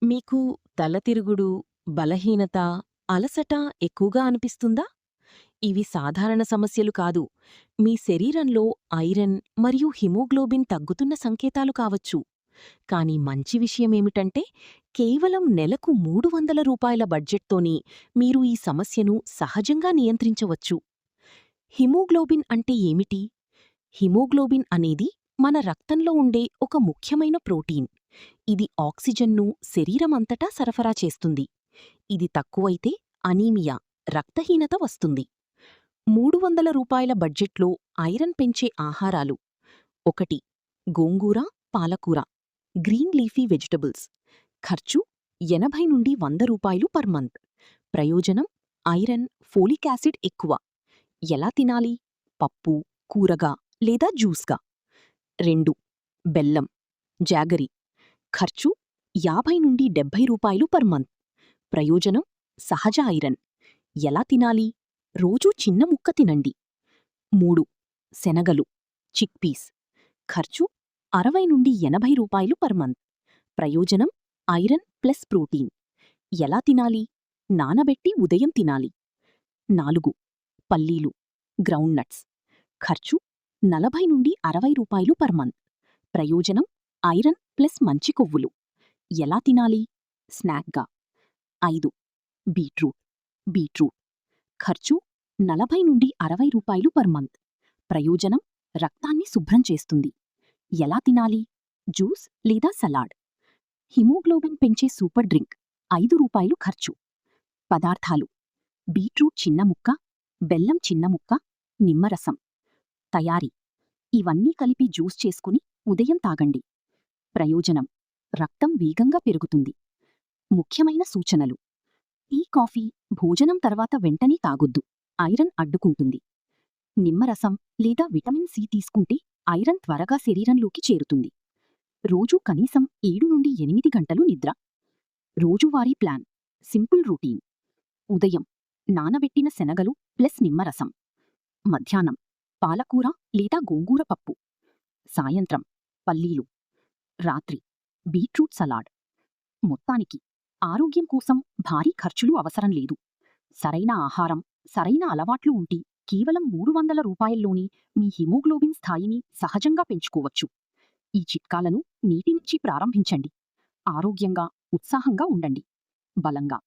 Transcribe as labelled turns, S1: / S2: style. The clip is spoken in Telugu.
S1: మీకు తలతిరుగుడు, బలహీనత, అలసట ఎక్కువగా అనిపిస్తుందా? ఇవి సాధారణ సమస్యలు కాదు. మీ శరీరంలో ఐరన్ మరియు హిమోగ్లోబిన్ తగ్గుతున్న సంకేతాలు కావచ్చు. కానీ మంచి విషయమేమిటంటే, కేవలం నెలకు రూ. 300 బడ్జెట్తోని మీరు ఈ సమస్యను సహజంగా నియంత్రించవచ్చు. హిమోగ్లోబిన్ అంటే ఏమిటి? హిమోగ్లోబిన్ అనేది మన రక్తంలో ఉండే ఒక ముఖ్యమైన ప్రోటీన్. ఇది ఆక్సిజన్ను శరీరమంతటా సరఫరా చేస్తుంది. ఇది తక్కువైతే అనీమియా, రక్తహీనత వస్తుంది. రూ. 300 బడ్జెట్లో ఐరన్ పెంచే ఆహారాలు: 1. గోంగూర, పాలకూర, గ్రీన్ లీఫీ వెజిటబుల్స్. ఖర్చు రూ. 80 నుండి రూ. 100 పర్ మంత్. ప్రయోజనం: ఐరన్, ఫోలిక్ యాసిడ్ ఎక్కువ. ఎలా తినాలి? పప్పు, కూరగా లేదా జ్యూస్గా. 2. బెల్లం, జాగరి. ఖర్చు రూ. 50 నుండి రూ. 70 పర్ మంత్. ప్రయోజనం: సహజ ఐరన్. ఎలా తినాలి? రోజూ చిన్న ముక్క తినండి. 3. శనగలు, చిక్పీస్. ఖర్చు రూ. 60 నుండి రూ. 80 పర్ మంత్. ప్రయోజనం: ఐరన్ ప్లస్ ప్రోటీన్. ఎలా తినాలి? నానబెట్టి ఉదయం తినాలి. 4. పల్లీలు, గ్రౌండ్ నట్స్. ఖర్చు రూ. 40 నుండి రూ. 60 పర్ మంత్. ప్రయోజనం: ఐరన్ ప్లస్ మంచి కొవ్వులు. ఎలా తినాలి? స్నాక్గా. 5. బీట్రూట్. ఖర్చు రూ. 40 నుండి రూ. 60 పర్ మంత్. ప్రయోజనం: రక్తాన్ని శుభ్రం చేస్తుంది. ఎలా తినాలి? జ్యూస్ లేదా సలాడ్. హిమోగ్లోబిన్ పెంచే సూపర్ డ్రింక్. రూ. 5 ఖర్చు. పదార్థాలు: బీట్రూట్ చిన్న ముక్క, బెల్లం చిన్న ముక్క, నిమ్మరసం. తయారీ: ఇవన్నీ కలిపి జ్యూస్ చేసుకుని ఉదయం తాగండి. ప్రయోజనం: రక్తం వేగంగా పెరుగుతుంది. ముఖ్యమైన సూచనలు: టీ, కాఫీ భోజనం తర్వాత వెంటనే తాగొద్దు. ఐరన్ అడ్డుకుంటుంది. నిమ్మరసం లేదా విటమిన్ సి తీసుకుంటే ఐరన్ త్వరగా శరీరంలోకి చేరుతుంది. రోజూ కనీసం 7 నుండి 8 గంటలు నిద్ర. రోజువారీ ప్లాన్: సింపుల్ రొటీన్. ఉదయం నానబెట్టిన శనగలు ప్లస్ నిమ్మరసం. మధ్యాహ్నం పాలకూర లేదా గోంగూర పప్పు. సాయంత్రం పల్లీలు. రాత్రి బీట్రూట్ సలాడ్. మొత్తానికి ఆరోగ్యం కోసం భారీ ఖర్చులు అవసరం లేదు. సరైన ఆహారం, సరైన అలవాట్లు ఉంటే కేవలం రూ. 300లోనే మీ హిమోగ్లోబిన్ స్థాయిని సహజంగా పెంచుకోవచ్చు. ఈ చిట్కాలను నేటి నుంచి ప్రారంభించండి. ఆరోగ్యంగా, ఉత్సాహంగా ఉండండి. బలంగా